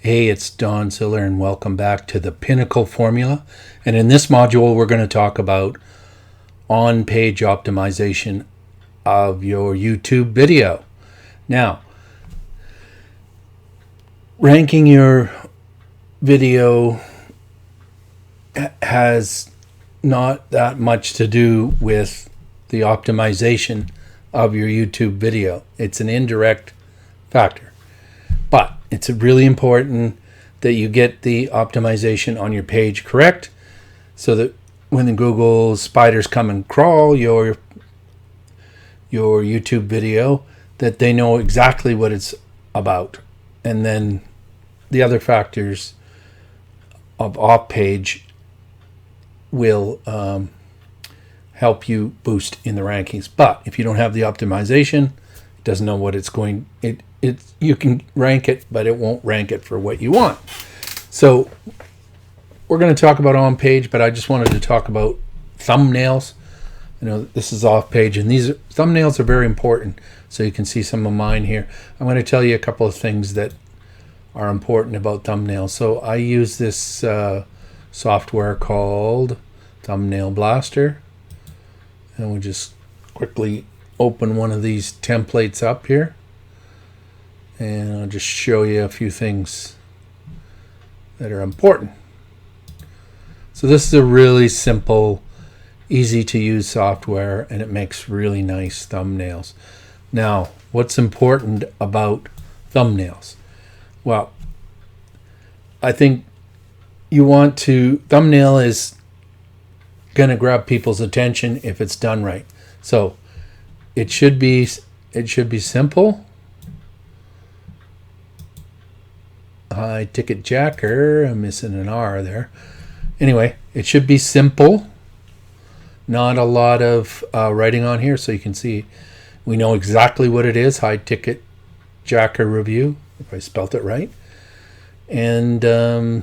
Hey, it's Don Ziller and welcome back to the Pinnacle formula. And in this module, we're going to talk about on-page optimization of your YouTube video. Now, ranking your video has not that much to do with the optimization of your YouTube video. It's an indirect factor. But it's really important that you get the optimization on your page correct so that when the Google spiders come and crawl your YouTube video, that they know exactly what it's about. And then the other factors of off-page will help you boost in the rankings. But if you don't have the optimization, it doesn't know what it's going. You can rank it, but it won't rank it for what you want. So we're going to talk about on page, but I just wanted to talk about thumbnails. You know, this is off page, and these thumbnails are very important. So you can see some of mine here. I'm going to tell you a couple of things that are important about thumbnails. So I use this software called Thumbnail Blaster, and we'll just quickly open one of these templates up here. And I'll just show you a few things that are important. So this is a really simple, easy to use software, and it makes really nice thumbnails. Now, what's important about thumbnails? Well, I think thumbnail is going to grab people's attention if it's done right. So it should be simple. High ticket jacker, I'm missing an R there. Anyway, it should be simple, not a lot of writing on here, so you can see we know exactly what it is. High ticket jacker review, if I spelt it right. And then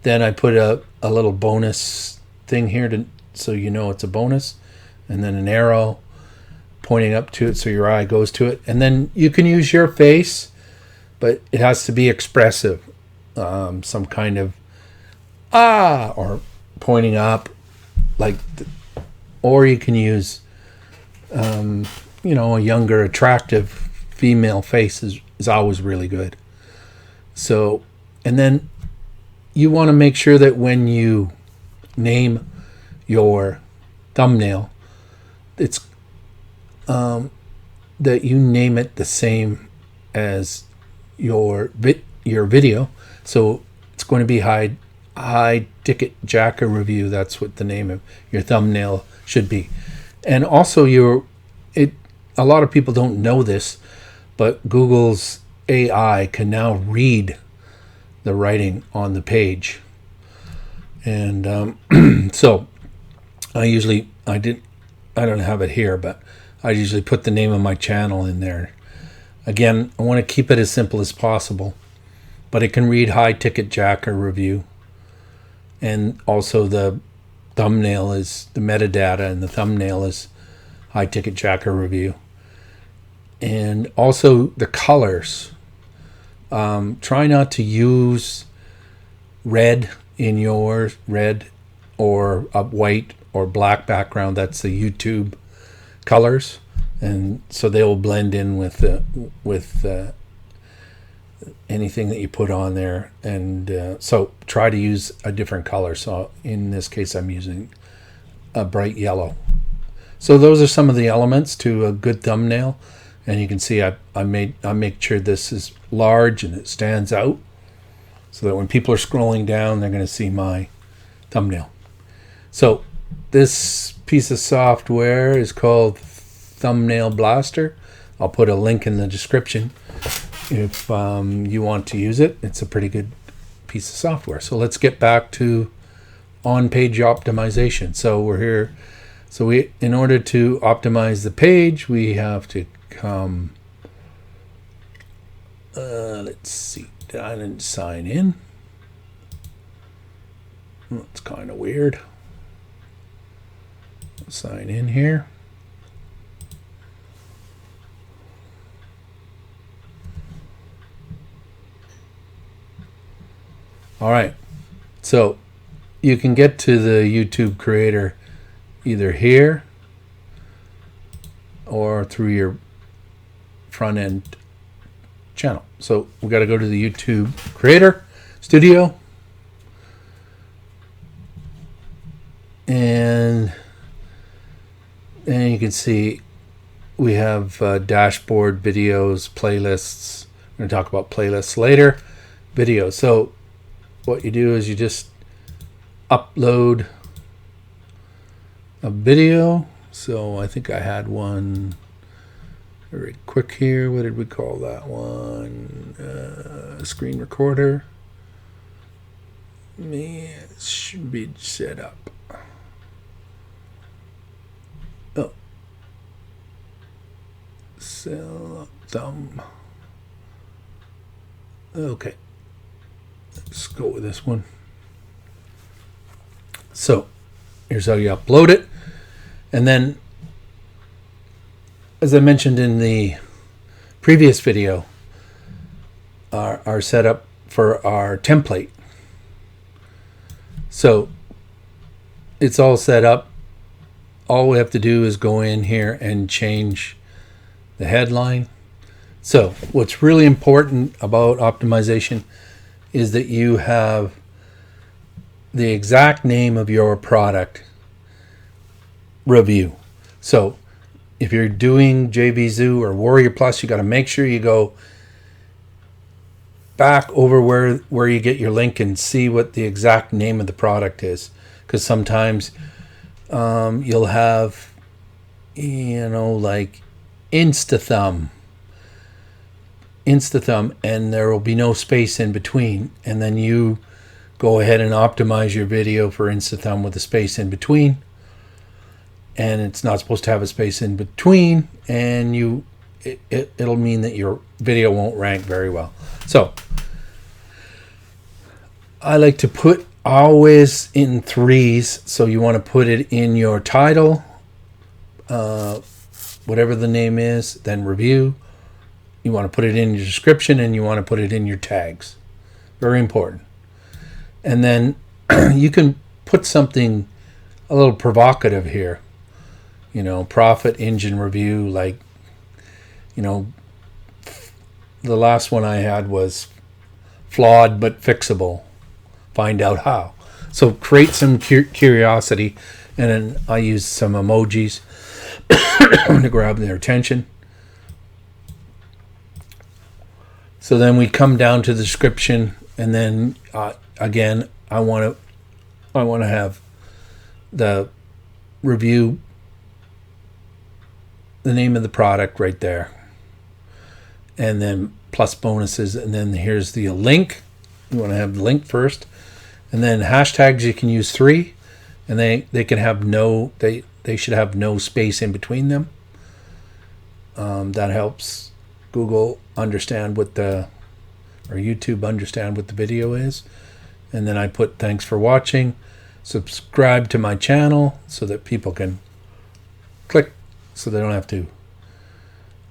I put a little bonus thing here so you know it's a bonus, and then an arrow pointing up to it so your eye goes to it. And then you can use your face, but it has to be expressive, some kind of or pointing up, or you can use a younger, attractive female face is always really good. So, and then you want to make sure that when you name your thumbnail, it's that you name it the same as your video. So it's going to be high ticket jacker review. That's what the name of your thumbnail should be. And also a lot of people don't know this, but Google's AI can now read the writing on the page. And so I don't have it here, but I usually put the name of my channel in there. Again, I want to keep it as simple as possible, but it can read high ticket jacker review. And also the thumbnail is the metadata, and the thumbnail is high ticket jacker review. And also the colors. Try not to use red in your or white or black background. That's the YouTube colors. And so they will blend in with anything that you put on there. And so try to use a different color. So in this case, I'm using a bright yellow. So those are some of the elements to a good thumbnail. And you can see I make sure this is large and it stands out, so that when people are scrolling down, they're going to see my thumbnail. So this piece of software is called Thumbnail Blaster. I'll put a link in the description if you want to use it. It's a pretty good piece of software. So let's get back to on-page optimization. So we're here. So in order to optimize the page, we have to come. Let's see. I didn't sign in. That's kind of weird. Sign in here. All right. So you can get to the YouTube creator either here or through your front end channel. So we got to go to the YouTube creator studio, and you can see we have dashboard, videos, playlists. I'm going to talk about playlists later. Videos. So what you do is you just upload a video. So I think I had one very quick here. What did we call that one? Screen recorder. It should be set up. Oh. Cell thumb. Okay. Let's go with this one. So here's how you upload it. And then, as I mentioned in the previous video, our setup for our template. So it's all set up. All we have to do is go in here and change the headline. So what's really important about optimization is that you have the exact name of your product review. So if you're doing JVZoo or Warrior Plus, you got to make sure you go back over where you get your link and see what the exact name of the product is, because sometimes you'll have, like Instathumb, and there will be no space in between, and then you go ahead and optimize your video for Instathumb with a space in between, and it's not supposed to have a space in between, and it'll mean that your video won't rank very well. So I like to put always in threes. So you want to put it in your title, whatever the name is, then review. You want to put it in your description, and you want to put it in your tags. Very important. And then you can put something a little provocative here. Profit engine review, like, the last one I had was flawed but fixable. Find out how. So create some curiosity, and then I use some emojis to grab their attention. So then we come down to the description, and then again, I want to have the review, the name of the product right there, and then plus bonuses, and then here's the link. You want to have the link first, and then hashtags. You can use 3, and they can have they should have no space in between them. That helps Google understand or YouTube understand what the video is. And then I put thanks for watching, subscribe to my channel, so that people can click, so they don't have to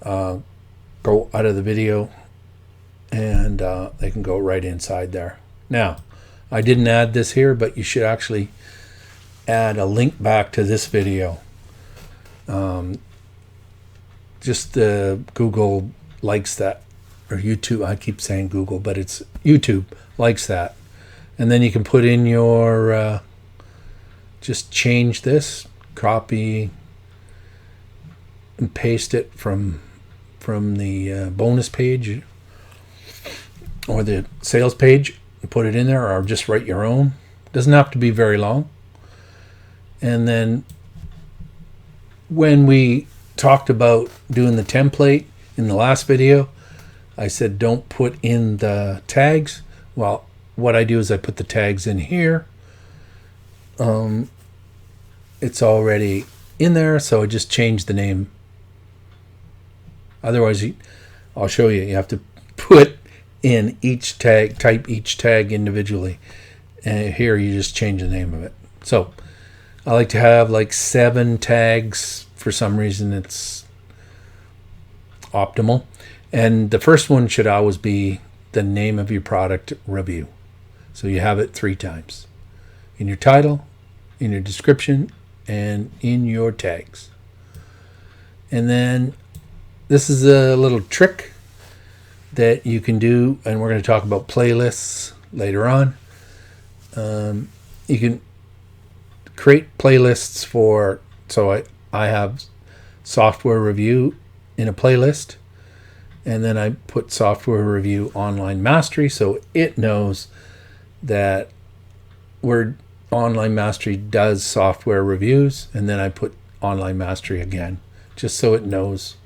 go out of the video, and they can go right inside there. Now, I didn't add this here, but you should actually add a link back to this video. Google likes that, or YouTube. I keep saying Google, but it's YouTube likes that. And then you can put in your, just change this, copy and paste it from the bonus page or the sales page, and put it in there, or just write your own. Doesn't have to be very long. And then when we talked about doing the template in the last video, I said don't put in the tags. Well, what I do is I put the tags in here. It's already in there, so I just change the name. Otherwise, I'll show you. You have to put in each tag, type each tag individually. And here you just change the name of it. So I like to have like 7 tags. For some reason, it's optimal. And the first one should always be the name of your product review. So you have it 3 times. In your title, in your description, and in your tags. And then this is a little trick that you can do, and we're going to talk about playlists later on. You can create playlists for, so I have software review in a playlist, and then I put software review online mastery, so it knows that online mastery does software reviews, and then I put online mastery again, just so it knows.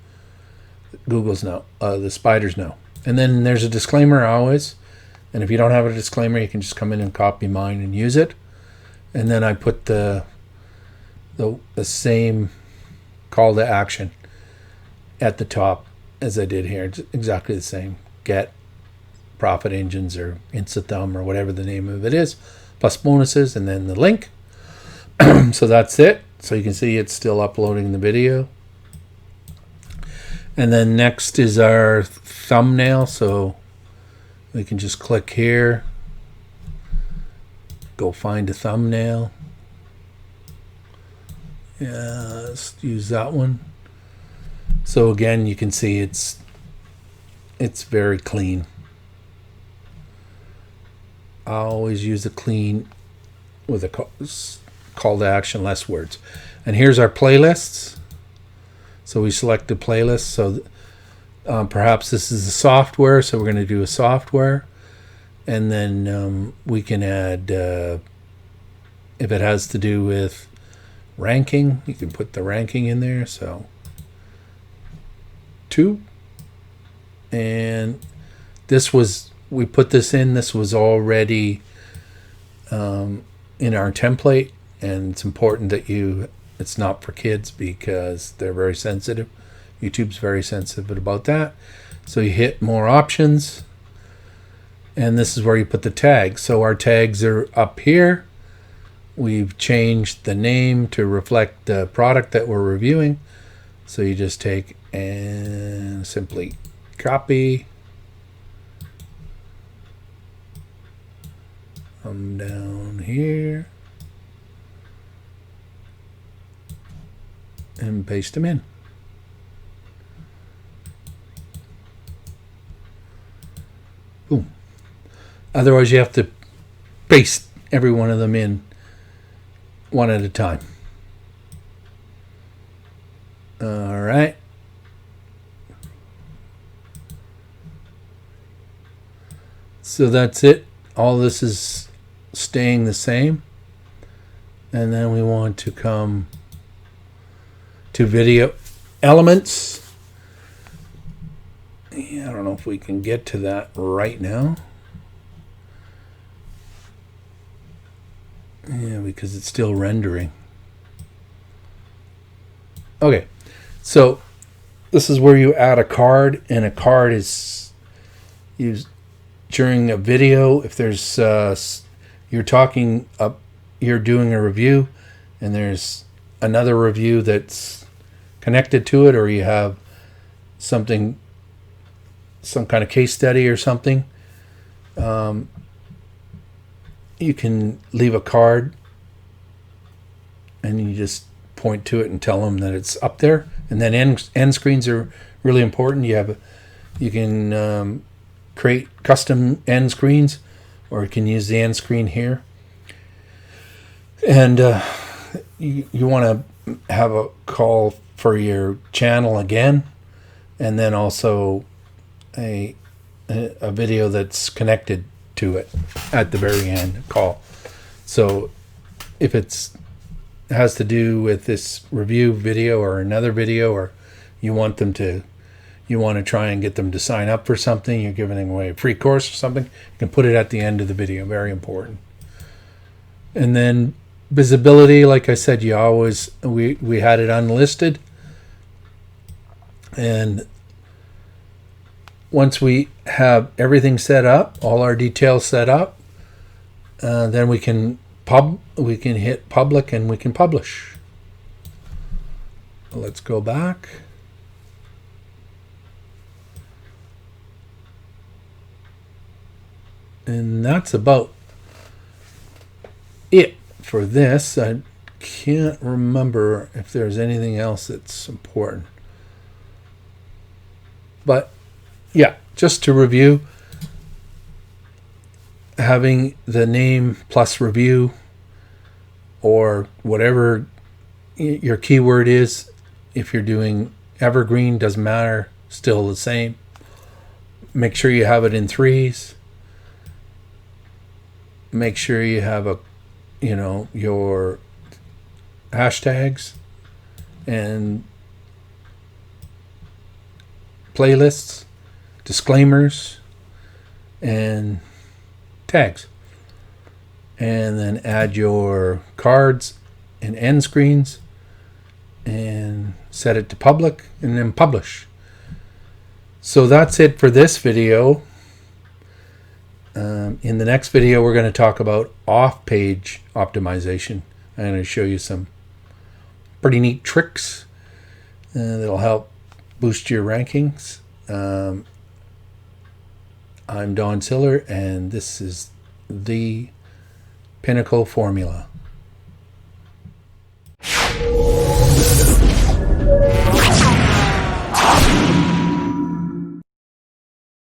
Google's know, the spiders know. And then there's a disclaimer always, and if you don't have a disclaimer, you can just come in and copy mine and use it. And then I put the same call to action at the top as I did here. It's exactly the same. Get, profit engines, or Insta-Thumb, or whatever the name of it is, plus bonuses, and then the link. So that's it. So you can see it's still uploading the video. And then next is our thumbnail. So we can just click here, go find a thumbnail. Yeah, let's use that one. So again, you can see it's very clean. I always use a clean with a call to action, less words. And here's our playlists. So we select the playlist. So perhaps this is a software, so we're going to do a software. And then we can add, if it has to do with ranking, you can put the ranking in there. So 2. And this was, we put this in, this was already in our template. And it's important that it's not for kids because they're very sensitive. YouTube's very sensitive about that. So you hit more options, and this is where you put the tags. So our tags are up here. We've changed the name to reflect the product that we're reviewing. So you just take and simply copy. Come down here and paste them in. Boom. Otherwise, you have to paste every one of them in one at a time. All right. So that's it. All this is staying the same. And then we want to come to video elements. Yeah, I don't know if we can get to that right now. Yeah, because it's still rendering. Okay, so this is where you add a card, and a card is used during a video. If there's you're doing a review, and there's another review that's connected to it, or you have something, some kind of case study or something, you can leave a card and you just point to it and tell them that it's up there. And then end screens are really important. You can create custom end screens, or you can use the end screen here. And you want to have a call for your channel again, and then also a video that's connected to it at the very end call. So if it has to do with this review video or another video, or you want to try and get them to sign up for something, you're giving away a free course or something, you can put it at the end of the video. Very important. And then visibility, like I said, we had it unlisted, and once we have everything set up, all our details set up, then we can hit public and we can publish. Let's go back. And that's about for this, I can't remember if there's anything else that's important. But yeah, just to review, having the name plus review or whatever your keyword is, if you're doing evergreen, doesn't matter, still the same. Make sure you have it in threes. Make sure you have your hashtags and playlists, disclaimers, and tags. And then add your cards and end screens and set it to public and then publish. So that's it for this video. In the next video, we're going to talk about off-page optimization. I'm going to show you some pretty neat tricks that'll help boost your rankings. I'm Don Siller, and this is the Pinnacle Formula.